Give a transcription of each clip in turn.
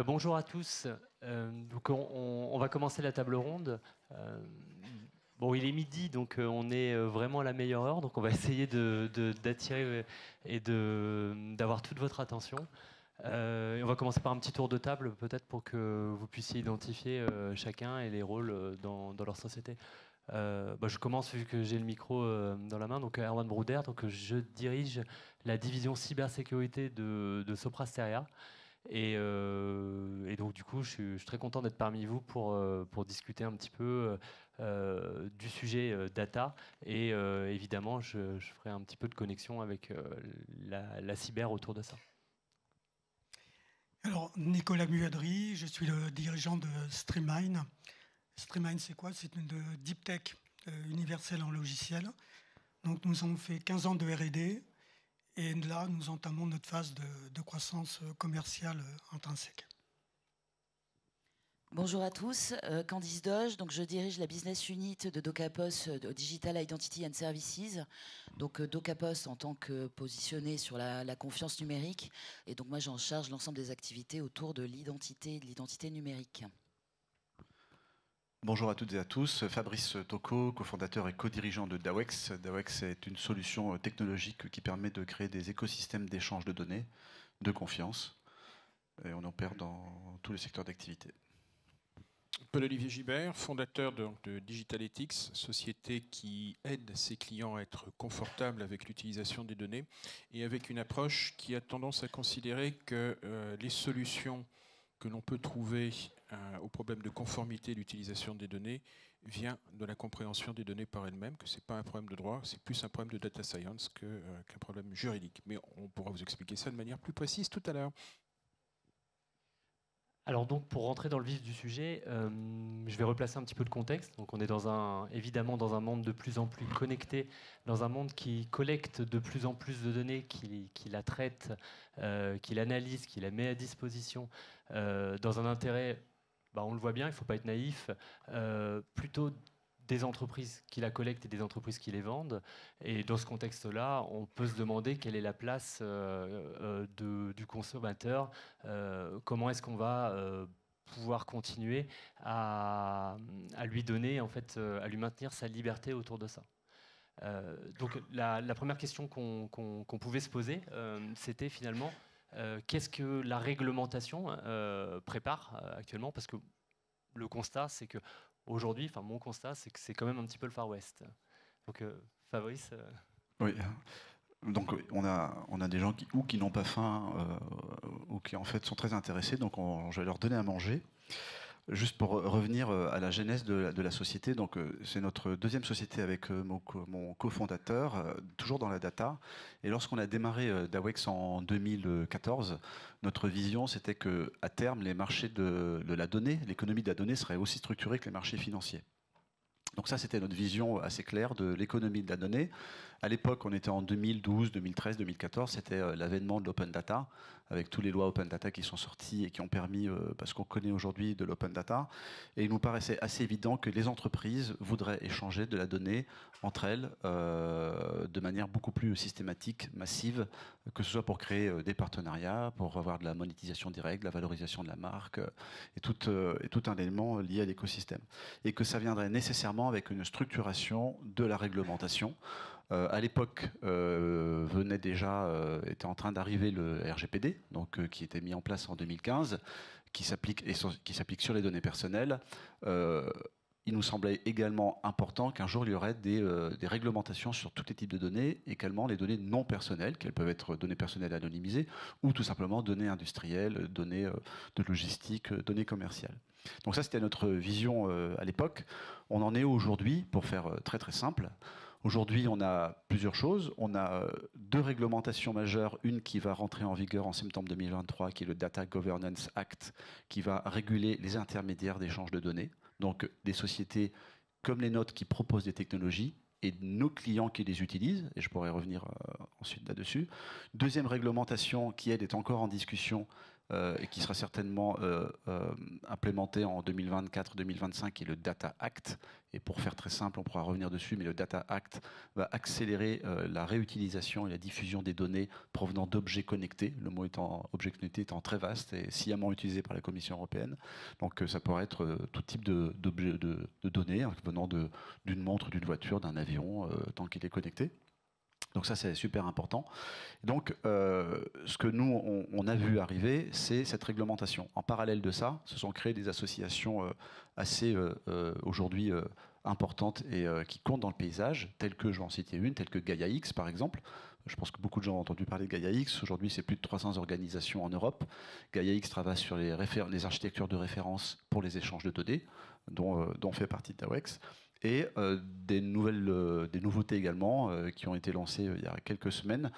Bonjour à tous. On va commencer la table ronde. Il est midi, donc on est vraiment à la meilleure heure. Donc on va essayer d'attirer et d'avoir toute votre attention. Et on va commencer par un petit tour de table, peut-être pour que vous puissiez identifier chacun et les rôles dans leur société. Je commence vu que j'ai le micro dans la main. Donc Erwan Brouder, donc je dirige la division cybersécurité de Sopra Steria. Et donc du coup, je suis très content d'être parmi vous pour discuter un petit peu du sujet data. Et évidemment, je ferai un petit peu de connexion avec la cyber autour de ça. Alors, Nicolas Muadri, je suis le dirigeant de Streamline. Streamline, c'est quoi? C'est une deep tech universelle en logiciel. Donc, nous avons fait 15 ans de R&D et là, nous entamons notre phase de croissance commerciale intrinsèque. Bonjour à tous, Candice Doge, donc je dirige la business unit de Docapos Digital Identity and Services. Donc Docapos en tant que positionné sur la confiance numérique, et donc moi j'en charge l'ensemble des activités autour de l'identité numérique. Bonjour à toutes et à tous, Fabrice Tocco, cofondateur et co-dirigeant de Dawex. Dawex est une solution technologique qui permet de créer des écosystèmes d'échange de données, de confiance, et on opère dans tous les secteurs d'activité. Paul-Olivier Gibert, fondateur de Digital Ethics, société qui aide ses clients à être confortables avec l'utilisation des données et avec une approche qui a tendance à considérer que les solutions que l'on peut trouver au problème de conformité de l'utilisation des données vient de la compréhension des données par elles-mêmes, que ce n'est pas un problème de droit, c'est plus un problème de data science qu'un problème juridique. Mais on pourra vous expliquer ça de manière plus précise tout à l'heure. Alors donc pour rentrer dans le vif du sujet, je vais replacer un petit peu de contexte. Donc on est évidemment dans un monde de plus en plus connecté, dans un monde qui collecte de plus en plus de données, qui la traite, qui l'analyse, qui la met à disposition, dans un intérêt, on le voit bien, il ne faut pas être naïf, plutôt des entreprises qui la collectent et des entreprises qui les vendent. Et dans ce contexte-là, on peut se demander quelle est la place du consommateur, comment est-ce qu'on va pouvoir continuer à lui donner, en fait, à lui maintenir sa liberté autour de ça. Donc la première question qu'on pouvait se poser, c'était finalement qu'est-ce que la réglementation prépare actuellement, parce que le constat, c'est que aujourd'hui, mon constat, c'est que c'est quand même un petit peu le Far West. Donc, Fabrice. Oui. Donc, on a des gens qui n'ont pas faim ou qui en fait sont très intéressés. Donc, je vais leur donner à manger. Juste pour revenir à la genèse de la société, donc c'est notre deuxième société avec mon cofondateur, toujours dans la data. Et lorsqu'on a démarré Dawex en 2014, notre vision c'était que à terme les marchés de la donnée, l'économie de la donnée serait aussi structurée que les marchés financiers. Donc ça, c'était notre vision assez claire de l'économie de la donnée. À l'époque, on était en 2012, 2013, 2014. C'était l'avènement de l'open data, avec toutes les lois open data qui sont sorties et qui ont permis, parce qu'on connaît aujourd'hui de l'open data. Et il nous paraissait assez évident que les entreprises voudraient échanger de la donnée entre elles de manière beaucoup plus systématique, massive, que ce soit pour créer des partenariats, pour avoir de la monétisation directe, de la valorisation de la marque, et tout un élément lié à l'écosystème. Et que ça viendrait nécessairement avec une structuration de la réglementation. À l'époque, était en train d'arriver le RGPD, donc qui était mis en place en 2015, qui s'applique sur les données personnelles. Il nous semblait également important qu'un jour il y aurait des réglementations sur tous les types de données, également les données non personnelles, qu'elles peuvent être données personnelles anonymisées, ou tout simplement données industrielles, données de logistique, données commerciales. Donc ça, c'était notre vision à l'époque. On en est aujourd'hui, pour faire très très simple. Aujourd'hui, on a plusieurs choses. On a deux réglementations majeures. Une qui va rentrer en vigueur en septembre 2023, qui est le Data Governance Act, qui va réguler les intermédiaires d'échange de données. Donc des sociétés comme les nôtres qui proposent des technologies et nos clients qui les utilisent, et je pourrais revenir ensuite là-dessus. Deuxième réglementation qui, elle, est encore en discussion, et qui sera certainement implémenté en 2024-2025, qui est le Data Act. Et pour faire très simple, on pourra revenir dessus, mais le Data Act va accélérer la réutilisation et la diffusion des données provenant d'objets connectés. Le mot objet connecté étant très vaste et sciemment utilisé par la Commission européenne. Donc ça pourrait être tout type de données venant d'une montre, d'une voiture, d'un avion, tant qu'il est connecté. Donc ça, c'est super important. Donc, ce que nous, on a vu arriver, c'est cette réglementation. En parallèle de ça, se sont créées des associations assez, aujourd'hui, importantes et qui comptent dans le paysage, telles que, je vais en citer une, telle que Gaia X, par exemple. Je pense que beaucoup de gens ont entendu parler de Gaia X. Aujourd'hui, c'est plus de 300 organisations en Europe. Gaia X travaille sur les architectures de référence pour les échanges de données, dont fait partie DAWEX. Et des nouveautés également qui ont été lancées il y a quelques semaines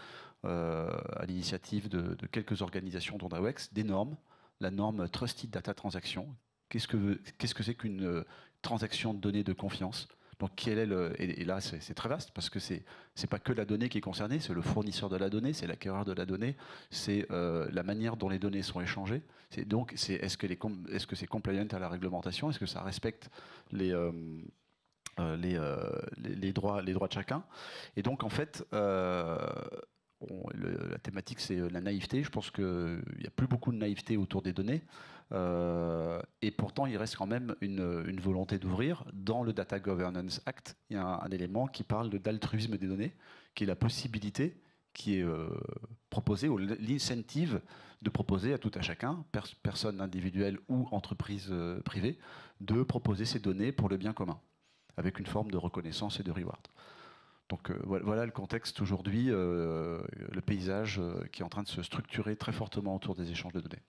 à l'initiative de quelques organisations dont DAWEX, des normes, la norme Trusted Data Transaction. Qu'est-ce que c'est qu'une transaction de données de confiance? Donc, quel est et là, c'est très vaste parce que c'est pas que la donnée qui est concernée, c'est le fournisseur de la donnée, c'est l'acquéreur de la donnée, c'est la manière dont les données sont échangées. Est-ce que c'est compliant à la réglementation? Est-ce que ça respecte les droits de chacun? Et donc, en fait, la thématique, c'est la naïveté. Je pense qu'il n'y a plus beaucoup de naïveté autour des données. Et pourtant, il reste quand même une volonté d'ouvrir. Dans le Data Governance Act, il y a un élément qui parle d'altruisme des données, qui est la possibilité qui est proposée, ou l'incentive de proposer à tout à chacun, personne individuelle ou entreprise privée, de proposer ces données pour le bien commun, avec une forme de reconnaissance et de reward. Donc voilà le contexte aujourd'hui, le paysage qui est en train de se structurer très fortement autour des échanges de données.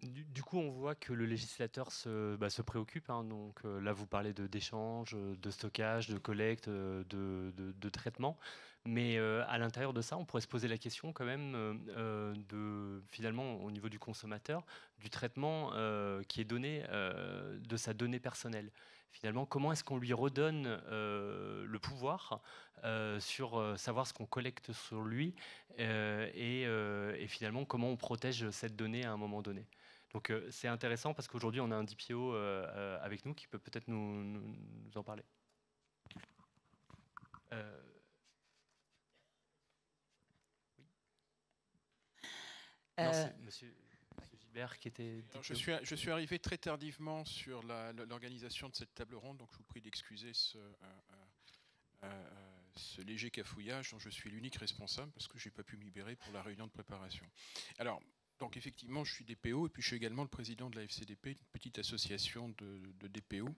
Du coup, on voit que le législateur se préoccupe. Hein, donc là, vous parlez d'échange, de stockage, de collecte, de traitement. Mais à l'intérieur de ça, on pourrait se poser la question quand même finalement, au niveau du consommateur, du traitement qui est donné de sa donnée personnelle. Finalement, comment est-ce qu'on lui redonne le pouvoir sur savoir ce qu'on collecte sur lui et finalement, comment on protège cette donnée à un moment donné. Donc c'est intéressant parce qu'aujourd'hui, on a un DPO avec nous qui peut peut-être nous en parler. Non, c'est monsieur Gilbert qui était... Alors, je suis arrivé très tardivement sur l'organisation de cette table ronde, donc je vous prie d'excuser ce léger cafouillage dont je suis l'unique responsable parce que je n'ai pas pu me libérer pour la réunion de préparation. Alors, donc effectivement, je suis DPO et puis je suis également le président de la FCDP, une petite association de DPO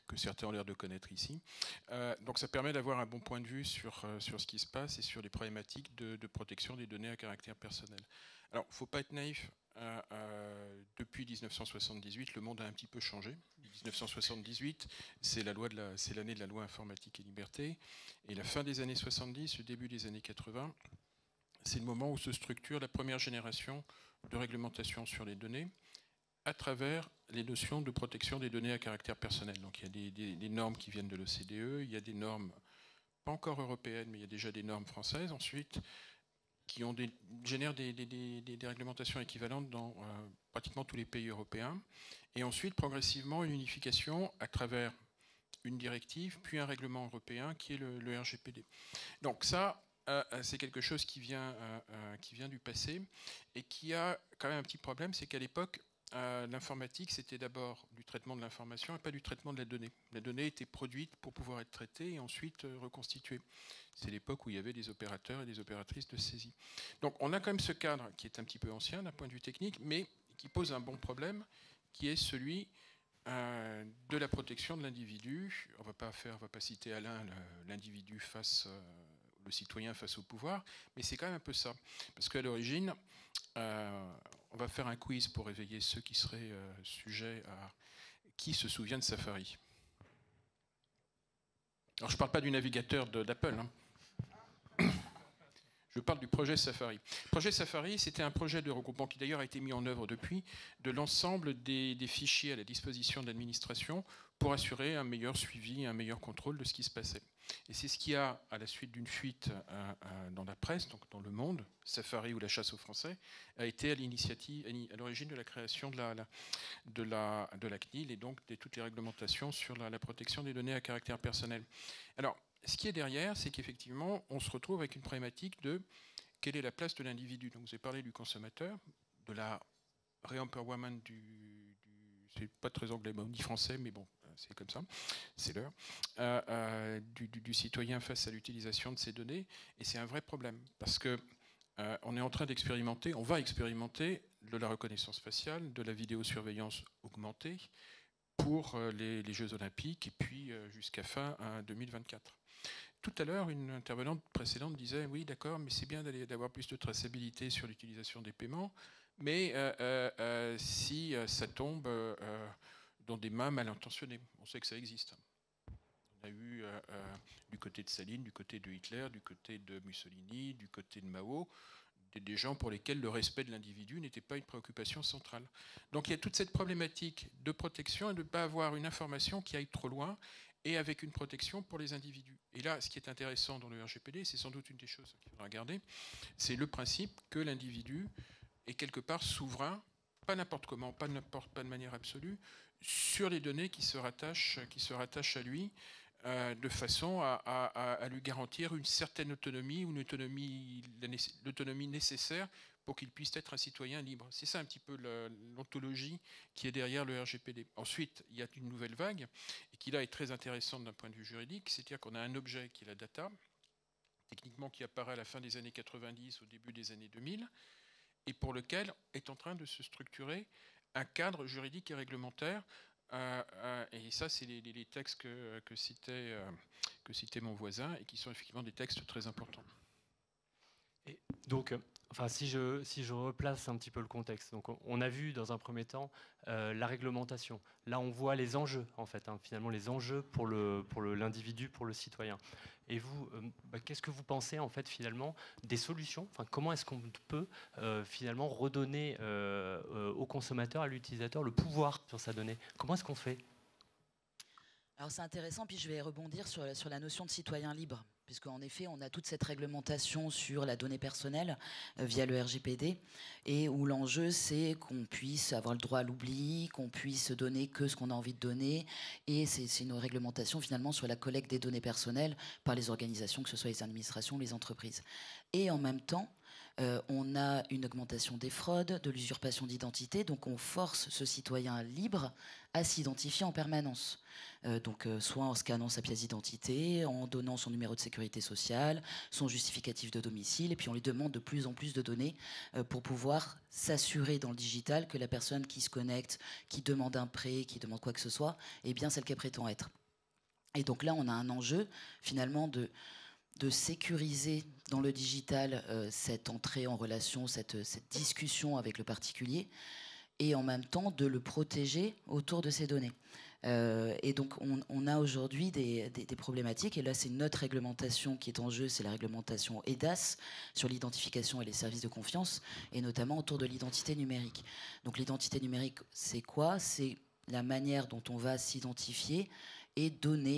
que certains ont l'air de connaître ici. Donc ça permet d'avoir un bon point de vue sur ce qui se passe et sur les problématiques de protection des données à caractère personnel. Alors, il ne faut pas être naïf. Depuis 1978, le monde a un petit peu changé. 1978, c'est l'année de la loi informatique et liberté. Et la fin des années 70, le début des années 80, c'est le moment où se structure la première génération de réglementation sur les données à travers les notions de protection des données à caractère personnel. Donc il y a des normes qui viennent de l'OCDE, il y a des normes pas encore européennes, mais il y a déjà des normes françaises. Ensuite, qui génèrent des réglementations équivalentes dans pratiquement tous les pays européens. Et ensuite, progressivement, une unification à travers une directive, puis un règlement européen qui est le RGPD. Donc ça, c'est quelque chose qui vient du passé et qui a quand même un petit problème, c'est qu'à l'époque, l'informatique, c'était d'abord du traitement de l'information et pas du traitement de la donnée. La donnée était produite pour pouvoir être traitée et ensuite reconstituée. C'est l'époque où il y avait des opérateurs et des opératrices de saisie. Donc on a quand même ce cadre qui est un petit peu ancien d'un point de vue technique, mais qui pose un bon problème, qui est celui de la protection de l'individu. On ne va pas citer Alain, l'individu face... le citoyen face au pouvoir, mais c'est quand même un peu ça. Parce qu'à l'origine, on va faire un quiz pour éveiller ceux qui seraient sujets à... Qui se souvient de Safari? Alors je ne parle pas du navigateur d'Apple, hein. Je parle du projet Safari. Le projet Safari, c'était un projet de regroupement qui d'ailleurs a été mis en œuvre depuis, de l'ensemble des fichiers à la disposition de l'administration pour assurer un meilleur suivi, un meilleur contrôle de ce qui se passait. Et c'est ce qui a, à la suite d'une fuite dans la presse, donc dans Le Monde, Safari ou La Chasse aux Français, a été à l'origine de la création de la CNIL et donc de toutes les réglementations sur la protection des données à caractère personnel. Alors, ce qui est derrière, c'est qu'effectivement, on se retrouve avec une problématique de quelle est la place de l'individu. Donc, vous avez parlé du consommateur, de la re-empowerment c'est pas très anglais, mais on dit français, mais bon, c'est comme ça, c'est l'heure, du citoyen face à l'utilisation de ces données. Et c'est un vrai problème, parce que on est en train d'expérimenter, on va expérimenter de la reconnaissance faciale, de la vidéosurveillance augmentée pour les Jeux Olympiques, et puis jusqu'à fin 2024. Tout à l'heure, une intervenante précédente disait « Oui, d'accord, mais c'est bien d'avoir plus de traçabilité sur l'utilisation des paiements, mais si ça tombe dans des mains mal intentionnées. » On sait que ça existe. On a eu du côté de Staline, du côté de Hitler, du côté de Mussolini, du côté de Mao, des gens pour lesquels le respect de l'individu n'était pas une préoccupation centrale. Donc il y a toute cette problématique de protection et de ne pas avoir une information qui aille trop loin, et avec une protection pour les individus. Et là, ce qui est intéressant dans le RGPD, c'est sans doute une des choses qu'il faudra garder, c'est le principe que l'individu est quelque part souverain, pas n'importe comment, pas de manière absolue, sur les données qui se rattachent à lui, de façon à lui garantir une certaine autonomie, l'autonomie nécessaire pour qu'il puisse être un citoyen libre. C'est ça un petit peu l'ontologie qui est derrière le RGPD. Ensuite, il y a une nouvelle vague, et qui là est très intéressante d'un point de vue juridique, c'est-à-dire qu'on a un objet qui est la data, techniquement qui apparaît à la fin des années 90, au début des années 2000, et pour lequel est en train de se structurer un cadre juridique et réglementaire. Et ça, c'est les textes que citait mon voisin, et qui sont effectivement des textes très importants. Et donc, enfin, si je replace un petit peu le contexte, donc on a vu dans un premier temps la réglementation. Là, on voit les enjeux, en fait, finalement les enjeux pour l'individu, pour le citoyen. Et vous, qu'est-ce que vous pensez, en fait, finalement, des solutions? Enfin, comment est-ce qu'on peut finalement redonner au consommateur, à l'utilisateur, le pouvoir sur sa donnée? Comment est-ce qu'on fait? Alors c'est intéressant, puis je vais rebondir sur la notion de citoyen libre, puisqu'en effet, on a toute cette réglementation sur la donnée personnelle via le RGPD, et où l'enjeu, c'est qu'on puisse avoir le droit à l'oubli, qu'on puisse donner que ce qu'on a envie de donner, et c'est une réglementation finalement sur la collecte des données personnelles par les organisations, que ce soit les administrations ou les entreprises. Et en même temps, on a une augmentation des fraudes, de l'usurpation d'identité, donc on force ce citoyen libre à s'identifier en permanence. Soit en scannant sa pièce d'identité, en donnant son numéro de sécurité sociale, son justificatif de domicile, et puis on lui demande de plus en plus de données pour pouvoir s'assurer dans le digital que la personne qui se connecte, qui demande un prêt, qui demande quoi que ce soit, est bien celle qu'elle prétend être. Et donc là, on a un enjeu finalement de sécuriser dans le digital cette entrée en relation, cette discussion avec le particulier, et en même temps de le protéger autour de ces données. Et donc on a aujourd'hui des problématiques, et là c'est notre réglementation qui est en jeu, c'est la réglementation EDAS sur l'identification et les services de confiance, et notamment autour de l'identité numérique. Donc l'identité numérique, c'est quoi? C'est la manière dont on va s'identifier et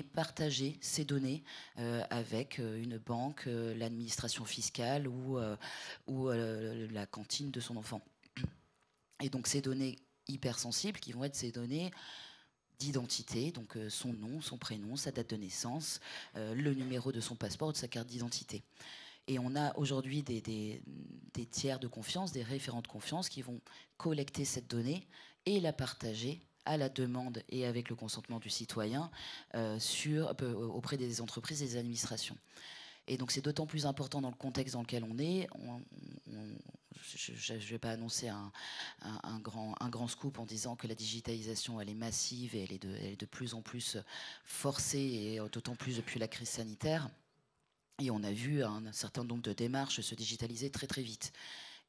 partager ces données avec une banque, l'administration fiscale ou la cantine de son enfant. Et donc ces données hypersensibles qui vont être ces données d'identité, donc son nom, son prénom, sa date de naissance, le numéro de son passeport ou de sa carte d'identité. Et on a aujourd'hui des tiers de confiance, des référents de confiance qui vont collecter cette donnée et la partager à la demande et avec le consentement du citoyen auprès des entreprises et des administrations. Et donc c'est d'autant plus important dans le contexte dans lequel on est. Je ne vais pas annoncer un grand scoop en disant que la digitalisation elle est massive et elle est de plus en plus forcée, et d'autant plus depuis la crise sanitaire. Et on a vu un certain nombre de démarches se digitaliser très très vite.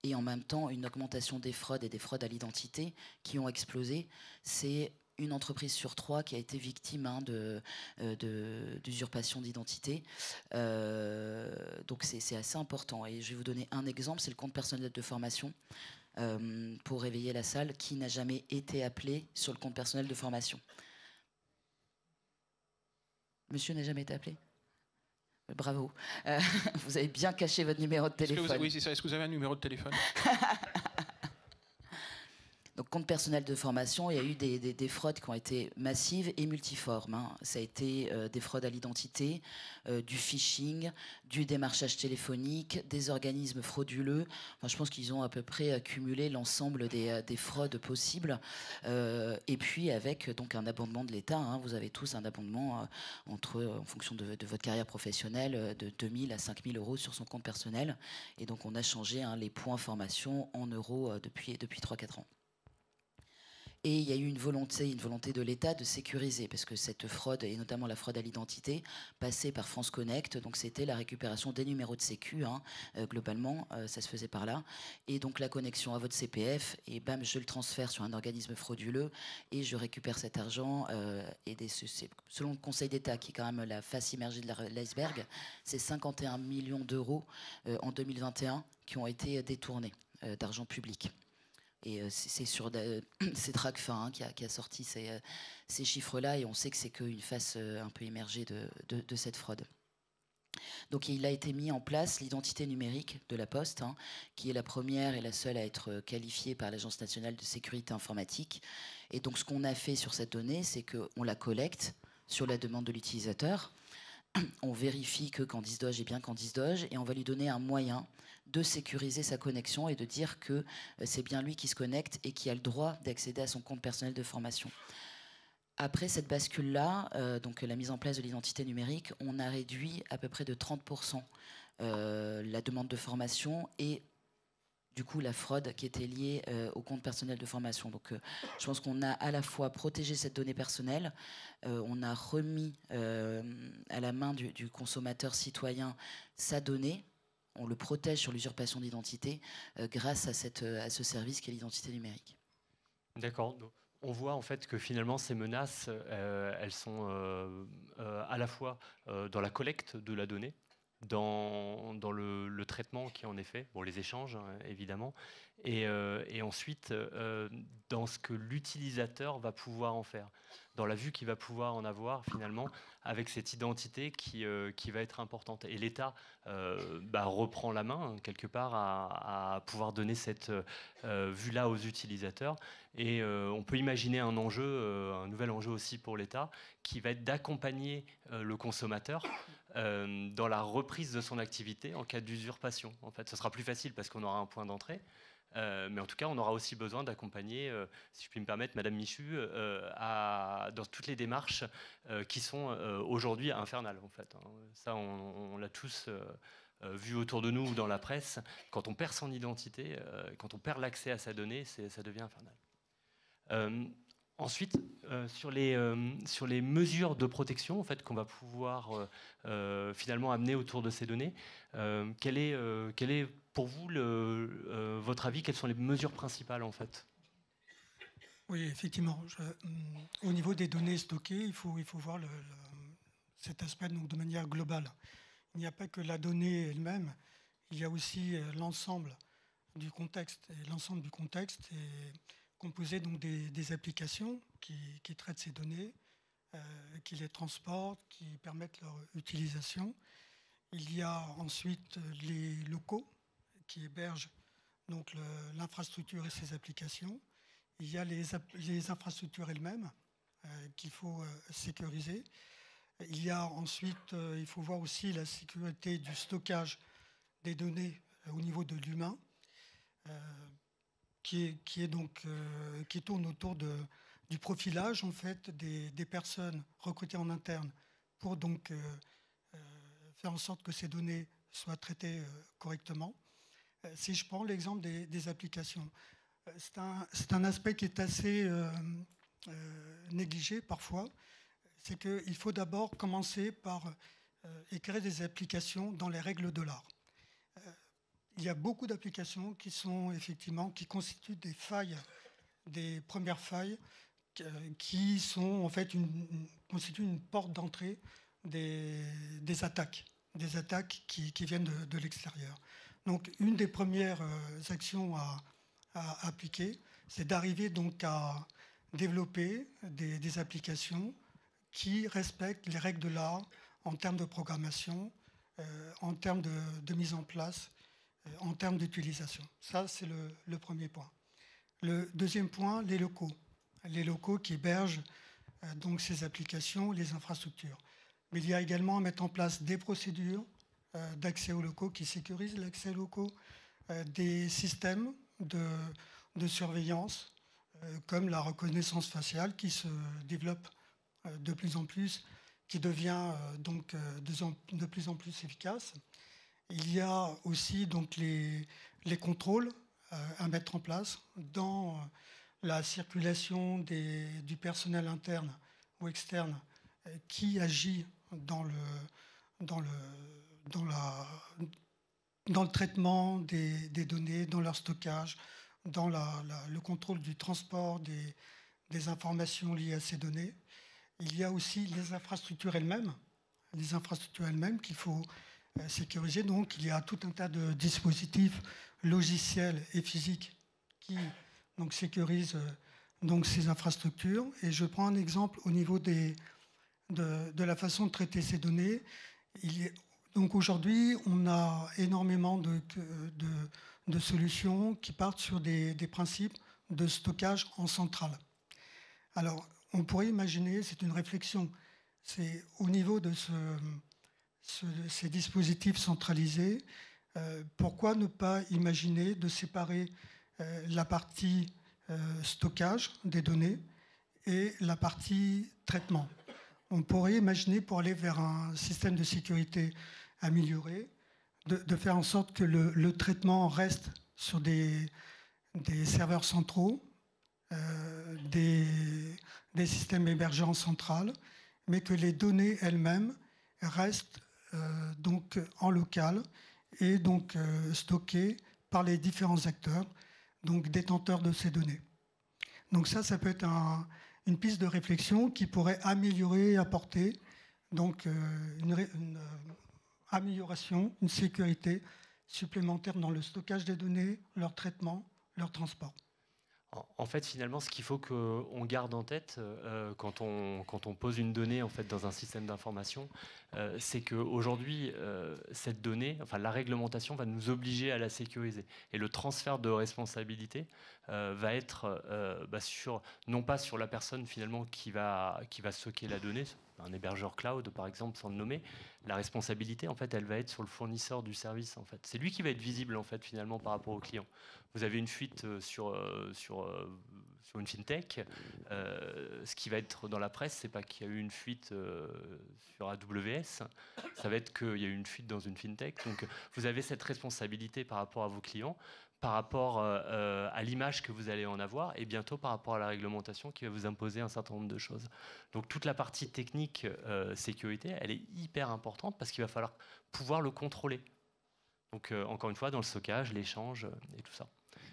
Et en même temps, une augmentation des fraudes et des fraudes à l'identité qui ont explosé. C'est une entreprise sur 3 qui a été victime d'usurpation d'identité. Donc c'est assez important. Et je vais vous donner un exemple, c'est le compte personnel de formation. Pour réveiller la salle, qui n'a jamais été appelé sur le compte personnel de formation? Monsieur n'a jamais été appelé? Bravo. Vous avez bien caché votre numéro de téléphone. Oui, c'est ça. Est-ce que vous avez un numéro de téléphone? Donc, compte personnel de formation, il y a eu des fraudes qui ont été massives et multiformes. Hein. Ça a été des fraudes à l'identité, du phishing, du démarchage téléphonique, des organismes frauduleux. Enfin, je pense qu'ils ont à peu près cumulé l'ensemble des fraudes possibles. Et puis avec donc un abondement de l'État. Hein. Vous avez tous un abondement en fonction de votre carrière professionnelle de 2 000 à 5 000 euros sur son compte personnel. Et donc on a changé les points formation en euros depuis 3-4 ans. Et il y a eu une volonté de l'État de sécuriser, parce que cette fraude, et notamment la fraude à l'identité, passait par France Connect, donc c'était la récupération des numéros de sécu, globalement, ça se faisait par là, et donc la connexion à votre CPF, et bam, je le transfère sur un organisme frauduleux, et je récupère cet argent, et selon le Conseil d'État, qui est quand même la face immergée de l'iceberg, c'est 51 millions d'euros en 2021 qui ont été détournés d'argent public. Et c'est Tracfin qui a sorti ces chiffres-là, et on sait que c'est qu'une face un peu émergée de cette fraude. Donc il a été mis en place l'identité numérique de la Poste, qui est la première et la seule à être qualifiée par l'Agence nationale de sécurité informatique. Et donc ce qu'on a fait sur cette donnée, c'est qu'on la collecte sur la demande de l'utilisateur. On vérifie que Candice Doge est bien Candice Doge, et on va lui donner un moyen de sécuriser sa connexion et de dire que c'est bien lui qui se connecte et qui a le droit d'accéder à son compte personnel de formation. Après cette bascule-là, donc la mise en place de l'identité numérique, on a réduit à peu près de 30% la demande de formation et du coup la fraude qui était liée au compte personnel de formation. Donc je pense qu'on a à la fois protégé cette donnée personnelle, on a remis à la main du consommateur citoyen sa donnée, on le protège sur l'usurpation d'identité grâce à ce service qu'est l'identité numérique. D'accord. On voit en fait que finalement ces menaces, elles sont à la fois dans la collecte de la donnée, dans le traitement qui en est fait, bon, les échanges évidemment, et ensuite dans ce que l'utilisateur va pouvoir en faire, dans la vue qu'il va pouvoir en avoir finalement avec cette identité qui va être importante. Et l'État reprend la main quelque part à pouvoir donner cette vue-là aux utilisateurs. Et on peut imaginer un nouvel enjeu aussi pour l'État, qui va être d'accompagner le consommateur dans la reprise de son activité en cas d'usurpation. En fait, ce sera plus facile parce qu'on aura un point d'entrée. Mais en tout cas, on aura aussi besoin d'accompagner, si je puis me permettre, Madame Michu, dans toutes les démarches qui sont aujourd'hui infernales. En fait, hein. Ça, on l'a tous vu autour de nous ou dans la presse. Quand on perd son identité, quand on perd l'accès à sa donnée, ça devient infernal. Ensuite, sur les mesures de protection en fait, qu'on va pouvoir finalement amener autour de ces données, quel est pour vous votre avis? Quelles sont les mesures principales en fait? Oui, effectivement. Au niveau des données stockées, il faut voir cet aspect donc, de manière globale. Il n'y a pas que la donnée elle-même, il y a aussi l'ensemble du contexte. Et l'ensemble du contexte est composé donc des applications qui traitent ces données, qui les transportent, qui permettent leur utilisation. Il y a ensuite les locaux qui hébergent donc l'infrastructure et ses applications. Il y a les infrastructures elles-mêmes qu'il faut sécuriser. Il y a ensuite, il faut voir aussi la sécurité du stockage des données au niveau de l'humain, qui tourne autour du profilage en fait des personnes recrutées en interne pour donc faire en sorte que ces données soient traitées correctement. Si je prends l'exemple des applications, c'est un aspect qui est assez négligé parfois. C'est qu'il faut d'abord commencer par écrire des applications dans les règles de l'art. Il y a beaucoup d'applications qui constituent des failles, des premières failles, qui sont en fait constituent une porte d'entrée des attaques qui viennent de l'extérieur. Donc, une des premières actions à appliquer, c'est d'arriver donc à développer des applications qui respectent les règles de l'art en termes de programmation, en termes de mise en place, en termes d'utilisation. Ça, c'est le premier point. Le deuxième point, les locaux. Les locaux qui hébergent donc ces applications, les infrastructures. Mais il y a également à mettre en place des procédures d'accès aux locaux qui sécurisent l'accès aux locaux, des systèmes de surveillance, comme la reconnaissance faciale qui se développe de plus en plus, qui devient donc de plus en plus efficace. Il y a aussi donc les contrôles à mettre en place dans la circulation du personnel interne ou externe qui agit dans le traitement des données, dans leur stockage, dans le contrôle du transport des informations liées à ces données. Il y a aussi les infrastructures elles-mêmes qu'il faut sécuriser. Donc, il y a tout un tas de dispositifs logiciels et physiques qui donc, sécurisent donc, ces infrastructures. Et je prends un exemple au niveau de la façon de traiter ces données. Donc aujourd'hui, on a énormément de solutions qui partent sur des principes de stockage en centrale. Alors, on pourrait imaginer, c'est une réflexion, c'est au niveau de ces dispositifs centralisés, pourquoi ne pas imaginer de séparer la partie stockage des données et la partie traitement. On pourrait imaginer, pour aller vers un système de sécurité amélioré, de faire en sorte que le traitement reste sur des serveurs centraux, des systèmes hébergés en centrale, mais que les données elles-mêmes restent donc en local et donc stockées par les différents acteurs, donc détenteurs de ces données. Donc ça peut être une piste de réflexion qui pourrait améliorer et apporter donc une amélioration, une sécurité supplémentaire dans le stockage des données, leur traitement, leur transport. En fait, finalement, ce qu'il faut qu'on garde en tête quand on pose une donnée en fait, dans un système d'information, c'est qu'aujourd'hui, cette donnée, enfin, la réglementation va nous obliger à la sécuriser. Et le transfert de responsabilité va être non pas sur la personne finalement qui va stocker la donnée, un hébergeur cloud par exemple, sans le nommer. La responsabilité, en fait, elle va être sur le fournisseur du service. En fait, c'est lui qui va être visible en fait finalement par rapport au client. Vous avez une fuite sur une fintech. Ce qui va être dans la presse, c'est pas qu'il y a eu une fuite sur AWS. Ça va être qu'il y a eu une fuite dans une fintech. Donc, vous avez cette responsabilité par rapport à vos clients, par rapport à l'image que vous allez en avoir, et bientôt par rapport à la réglementation qui va vous imposer un certain nombre de choses. Donc, toute la partie technique sécurité, elle est hyper importante parce qu'il va falloir pouvoir le contrôler. Donc, encore une fois, dans le stockage, l'échange et tout ça.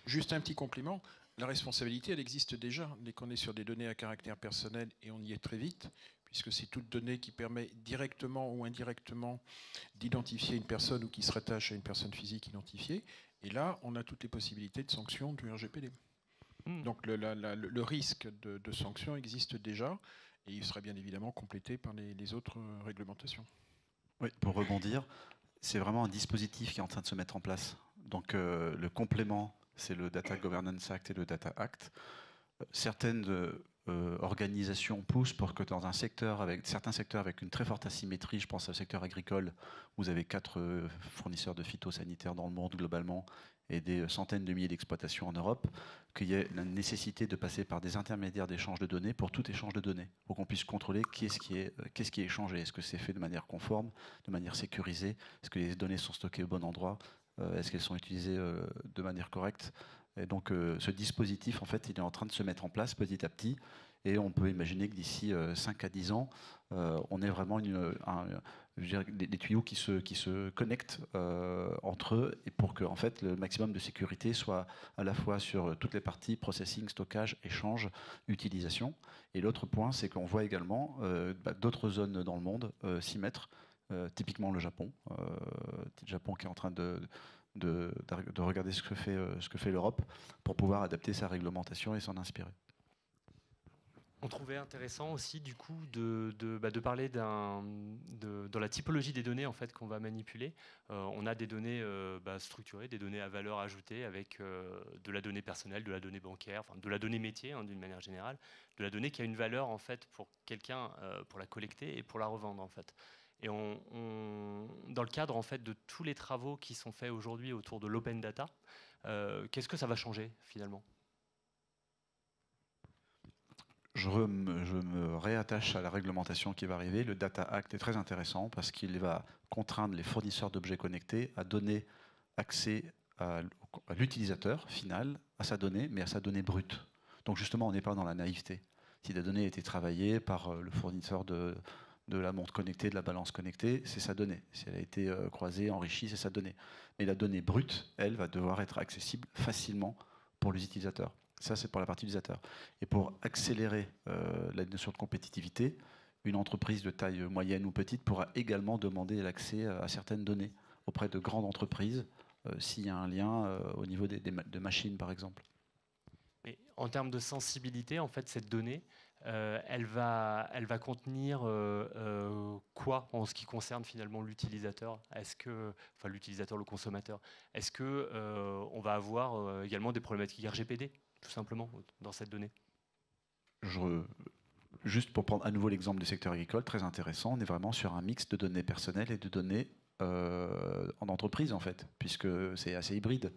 Juste un petit compliment. La responsabilité, elle existe déjà. Dès qu'on est sur des données à caractère personnel, et on y est très vite, puisque c'est toute donnée qui permet directement ou indirectement d'identifier une personne ou qui se rattache à une personne physique identifiée. Et là, on a toutes les possibilités de sanctions du RGPD. Donc le risque de sanction existe déjà, et il sera bien évidemment complété par les autres réglementations. Oui, pour rebondir, c'est vraiment un dispositif qui est en train de se mettre en place. Donc le complément, c'est le Data Governance Act et le Data Act. Certaines organisations poussent pour que dans certains secteurs avec une très forte asymétrie, je pense au secteur agricole, vous avez 4 fournisseurs de phytosanitaires dans le monde globalement et des centaines de milliers d'exploitations en Europe, qu'il y ait la nécessité de passer par des intermédiaires d'échange de données pour tout échange de données, pour qu'on puisse contrôler qu'est-ce qui est échangé. Est-ce que c'est fait de manière conforme, de manière sécurisée? Est-ce que les données sont stockées au bon endroit? Est-ce qu'elles sont utilisées de manière correcte? Et donc ce dispositif, en fait, il est en train de se mettre en place petit à petit. Et on peut imaginer que d'ici 5 à 10 ans, on ait vraiment des tuyaux qui se connectent entre eux, et pour que en fait, le maximum de sécurité soit à la fois sur toutes les parties processing, stockage, échange, utilisation. Et l'autre point, c'est qu'on voit également d'autres zones dans le monde s'y mettre. Typiquement le Japon, qui est en train de regarder ce que fait l'Europe pour pouvoir adapter sa réglementation et s'en inspirer. On trouvait intéressant aussi du coup de parler dans la typologie des données en fait qu'on va manipuler. On a des données structurées, des données à valeur ajoutée avec de la donnée personnelle, de la donnée bancaire, enfin, de la donnée métier hein, d'une manière générale, de la donnée qui a une valeur en fait pour quelqu'un pour la collecter et pour la revendre en fait. Et dans le cadre en fait de tous les travaux qui sont faits aujourd'hui autour de l'open data, qu'est-ce que ça va changer finalement ? Je me réattache à la réglementation qui va arriver. Le Data Act est très intéressant parce qu'il va contraindre les fournisseurs d'objets connectés à donner accès à l'utilisateur final, à sa donnée, mais à sa donnée brute. Donc justement, on n'est pas dans la naïveté. Si la donnée a été travaillée par le fournisseur de la montre connectée, de la balance connectée, c'est sa donnée. Si elle a été croisée, enrichie, c'est sa donnée. Mais la donnée brute, elle, va devoir être accessible facilement pour les utilisateurs. Ça, c'est pour la partie utilisateur. Et pour accélérer la notion de compétitivité, une entreprise de taille moyenne ou petite pourra également demander l'accès à certaines données auprès de grandes entreprises s'il y a un lien au niveau de machines, par exemple. Et en termes de sensibilité, en fait, cette donnée, elle va contenir quoi en ce qui concerne finalement l'utilisateur ? Enfin l'utilisateur, le consommateur. Est-ce que on va avoir également des problématiques RGPD tout simplement dans cette donnée? Juste pour prendre à nouveau l'exemple du secteur agricole, très intéressant, on est vraiment sur un mix de données personnelles et de données en entreprise en fait, puisque c'est assez hybride.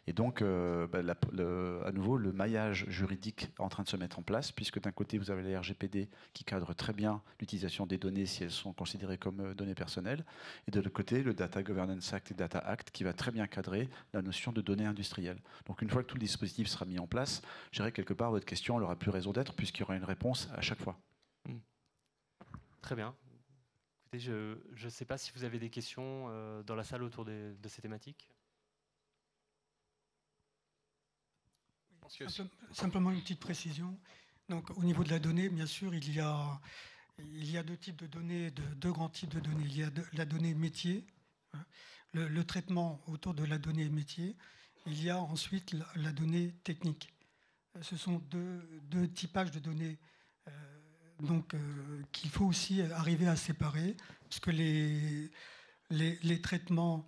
Et donc, à nouveau, le maillage juridique est en train de se mettre en place, puisque d'un côté, vous avez les RGPD qui cadrent très bien l'utilisation des données si elles sont considérées comme données personnelles, et de l'autre côté, le Data Governance Act et Data Act qui va très bien cadrer la notion de données industrielles. Donc, une fois que tout le dispositif sera mis en place, je dirais quelque part, votre question n'aura plus raison d'être, puisqu'il y aura une réponse à chaque fois. Très bien. Écoutez, je ne sais pas si vous avez des questions dans la salle autour de ces thématiques. Simplement une petite précision. Donc, au niveau de la donnée, bien sûr, il y a deux types de données, deux grands types de données. Il y a la donnée métier, hein, le traitement autour de la donnée métier. Il y a ensuite la donnée technique. Ce sont deux typages de données qu'il faut aussi arriver à séparer, parce que les traitements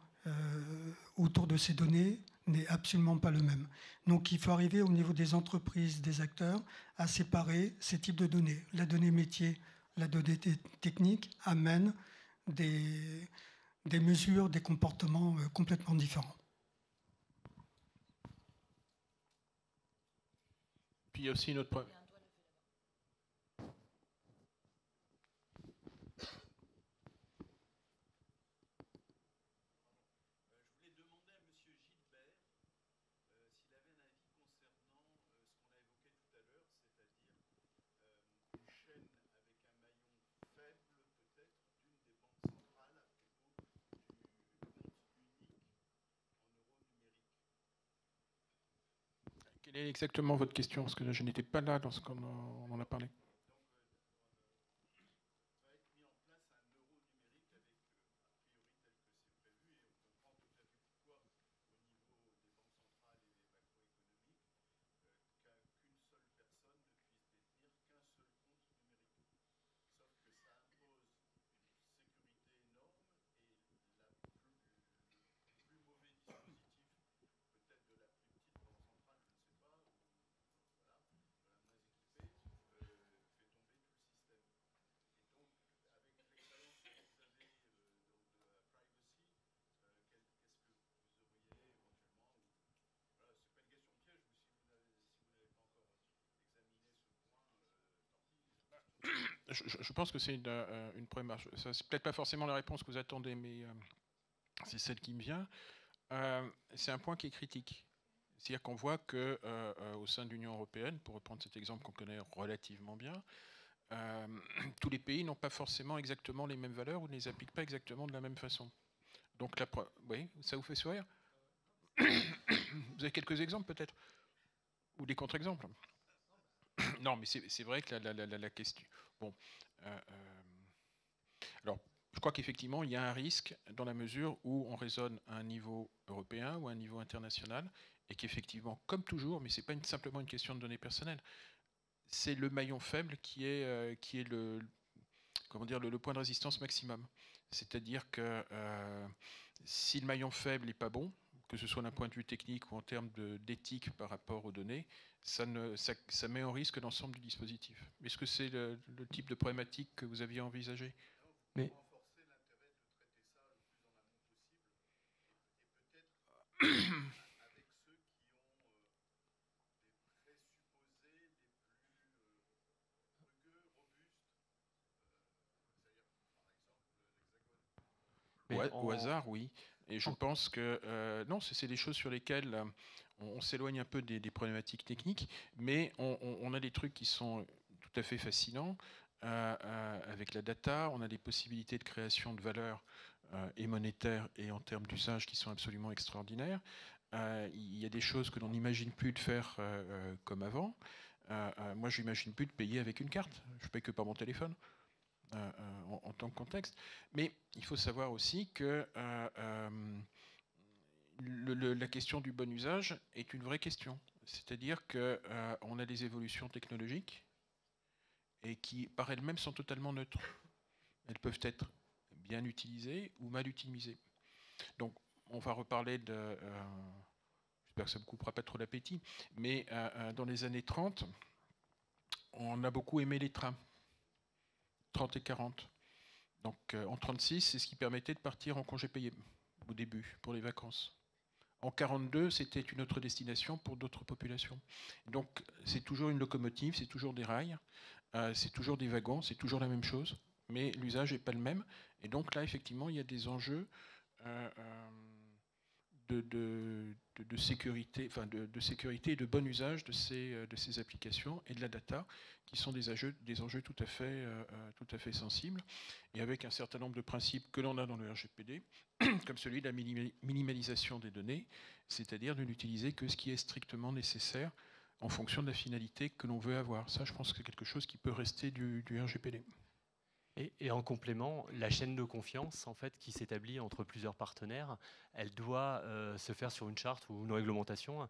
autour de ces données n'est absolument pas le même. Donc il faut arriver au niveau des entreprises, des acteurs, à séparer ces types de données. La donnée métier, la donnée technique amène des mesures, des comportements complètement différents. Puis il y a aussi notre... Quelle est exactement votre question? Parce que je n'étais pas là lorsqu'on en a parlé. Je pense que c'est une problématique. C'est peut-être pas forcément la réponse que vous attendez, mais c'est celle qui me vient. C'est un point qui est critique. C'est-à-dire qu'on voit qu'au sein de l'Union européenne, pour reprendre cet exemple qu'on connaît relativement bien, tous les pays n'ont pas forcément exactement les mêmes valeurs ou ne les appliquent pas exactement de la même façon. Donc, oui, ça vous fait sourire? Vous avez quelques exemples peut-être? Ou des contre-exemples? Non, mais c'est vrai que la question... Bon, alors, je crois qu'effectivement, il y a un risque dans la mesure où on raisonne à un niveau européen ou à un niveau international, et qu'effectivement, comme toujours, mais ce n'est pas simplement une question de données personnelles, c'est le maillon faible qui est comment dire, le point de résistance maximum. C'est-à-dire que si le maillon faible n'est pas bon, que ce soit d'un point de vue technique ou en termes d'éthique par rapport aux données, ça met en risque l'ensemble du dispositif. Est-ce que c'est le type de problématique que vous aviez envisagé? Mais Au hasard, oui. Et je pense que non, c'est des choses sur lesquelles on s'éloigne un peu des problématiques techniques, mais on a des trucs qui sont tout à fait fascinants. Avec la data, on a des possibilités de création de valeur et monétaire et en termes d'usage qui sont absolument extraordinaires. Il y a des choses que l'on n'imagine plus de faire comme avant. Moi, je n'imagine plus de payer avec une carte. Je ne paye que par mon téléphone. En tant que contexte. Mais il faut savoir aussi que la question du bon usage est une vraie question. C'est-à-dire qu'on a des évolutions technologiques et qui, par elles-mêmes, sont totalement neutres. Elles peuvent être bien utilisées ou mal utilisées. Donc, on va reparler de... j'espère que ça ne me coupera pas trop l'appétit, mais dans les années 30, on a beaucoup aimé les trains. 30 et 40. Donc en 36, c'est ce qui permettait de partir en congé payé au début, pour les vacances. En 42, c'était une autre destination pour d'autres populations. Donc c'est toujours une locomotive, c'est toujours des rails, c'est toujours des wagons, c'est toujours la même chose, mais l'usage n'est pas le même. Et donc là, effectivement, il y a des enjeux de sécurité, enfin de sécurité et de bon usage de ces applications et de la data, qui sont des enjeux tout à fait sensibles, et avec un certain nombre de principes que l'on a dans le RGPD, comme celui de la minimalisation des données, c'est-à-dire de n'utiliser que ce qui est strictement nécessaire en fonction de la finalité que l'on veut avoir. Ça, je pense que c'est quelque chose qui peut rester du RGPD. Et en complément, la chaîne de confiance en fait, qui s'établit entre plusieurs partenaires, elle doit se faire sur une charte ou une réglementation.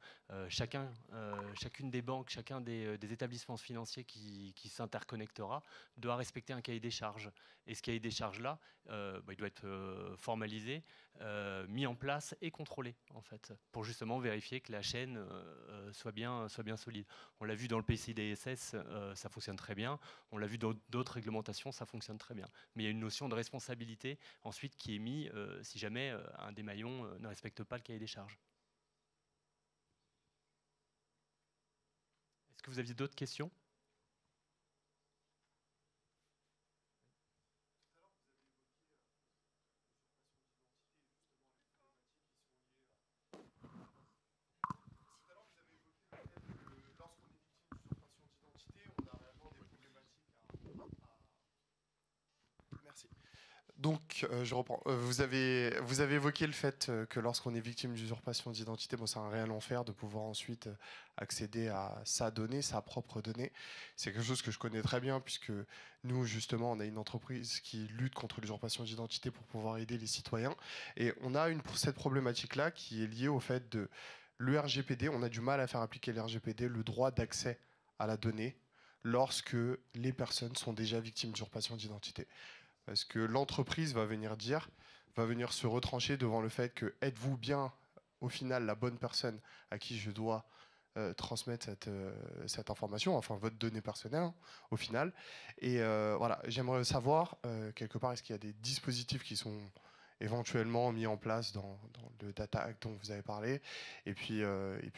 Chacune des banques, chacun des établissements financiers qui s'interconnectera doit respecter un cahier des charges. Et ce cahier des charges-là, il doit être formalisé, mis en place et contrôlé, en fait, pour justement vérifier que la chaîne soit bien solide. On l'a vu dans le PCI DSS, ça fonctionne très bien. On l'a vu dans d'autres réglementations, ça fonctionne très bien. Mais il y a une notion de responsabilité ensuite qui est mise si jamais un des maillons ne respecte pas le cahier des charges. Est-ce que vous aviez d'autres questions ? Donc, je reprends. Vous avez évoqué le fait que lorsqu'on est victime d'usurpation d'identité, bon, c'est un réel enfer de pouvoir ensuite accéder à sa donnée, sa propre donnée. C'est quelque chose que je connais très bien puisque nous, justement, on a une entreprise qui lutte contre l'usurpation d'identité pour pouvoir aider les citoyens. Et on a cette problématique-là qui est liée au fait de le RGPD. On a du mal à faire appliquer le RGPD, le droit d'accès à la donnée, lorsque les personnes sont déjà victimes d'usurpation d'identité. Parce que l'entreprise va venir se retrancher devant le fait que êtes-vous bien, au final, la bonne personne à qui je dois transmettre cette information, enfin votre donnée personnelle, hein, au final. Et voilà, j'aimerais savoir, quelque part, est-ce qu'il y a des dispositifs qui sont éventuellement mis en place dans le Data Act dont vous avez parlé, et puis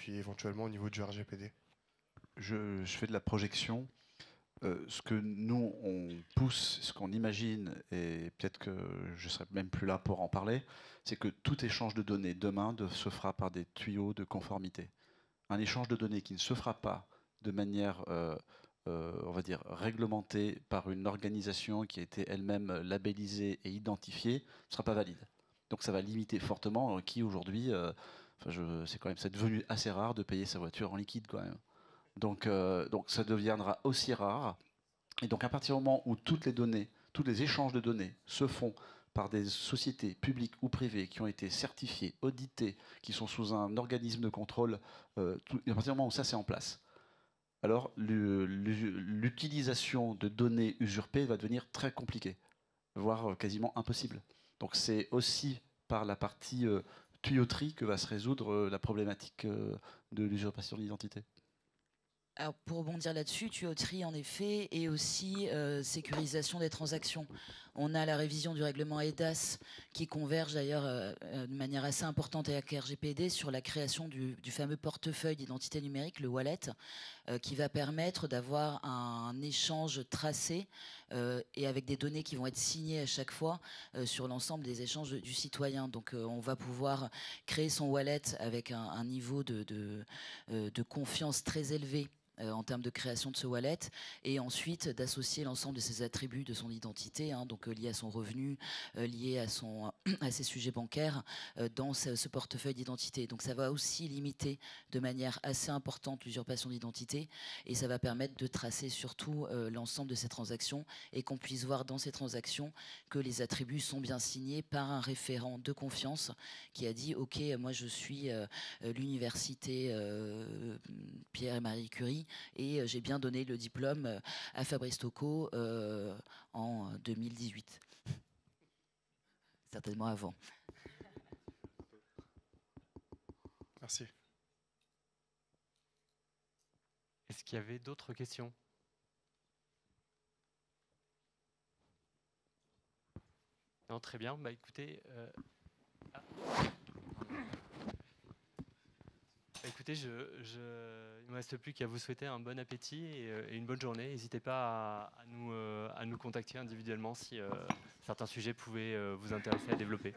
éventuellement au niveau du RGPD. Je fais de la projection. Ce que nous, on pousse, ce qu'on imagine, et peut-être que je ne serai même plus là pour en parler, c'est que tout échange de données demain se fera par des tuyaux de conformité. Un échange de données qui ne se fera pas de manière, on va dire, réglementée par une organisation qui a été elle-même labellisée et identifiée, ne sera pas valide. Donc ça va limiter fortement qui aujourd'hui, c'est quand même, c'est devenu assez rare de payer sa voiture en liquide quand même. Donc ça deviendra aussi rare. Et donc à partir du moment où toutes les données, tous les échanges de données se font par des sociétés publiques ou privées qui ont été certifiées, auditées, qui sont sous un organisme de contrôle, à partir du moment où ça c'est en place, alors l'utilisation de données usurpées va devenir très compliquée, voire quasiment impossible. Donc c'est aussi par la partie tuyauterie que va se résoudre la problématique de l'usurpation d'identité. Alors, pour rebondir là-dessus, tuyauterie en effet, et aussi sécurisation des transactions. On a la révision du règlement EDAS qui converge d'ailleurs de manière assez importante avec RGPD sur la création du fameux portefeuille d'identité numérique, le wallet, qui va permettre d'avoir un échange tracé et avec des données qui vont être signées à chaque fois sur l'ensemble des échanges du citoyen. Donc on va pouvoir créer son wallet avec un niveau de confiance très élevé en termes de création de ce wallet, et ensuite d'associer l'ensemble de ses attributs de son identité, hein, donc liés à son revenu, liés à ses sujets bancaires, dans ce portefeuille d'identité. Donc ça va aussi limiter de manière assez importante l'usurpation d'identité, et ça va permettre de tracer surtout l'ensemble de ces transactions, et qu'on puisse voir dans ces transactions que les attributs sont bien signés par un référent de confiance qui a dit « Ok, moi je suis l'université Pierre et Marie Curie, et j'ai bien donné le diplôme à Fabrice Tocco en 2018. » Certainement avant. Merci. Est-ce qu'il y avait d'autres questions? Non, très bien. Bah, écoutez, écoutez, il ne me reste plus qu'à vous souhaiter un bon appétit et une bonne journée. N'hésitez pas à nous contacter individuellement si certains sujets pouvaient vous intéresser à développer.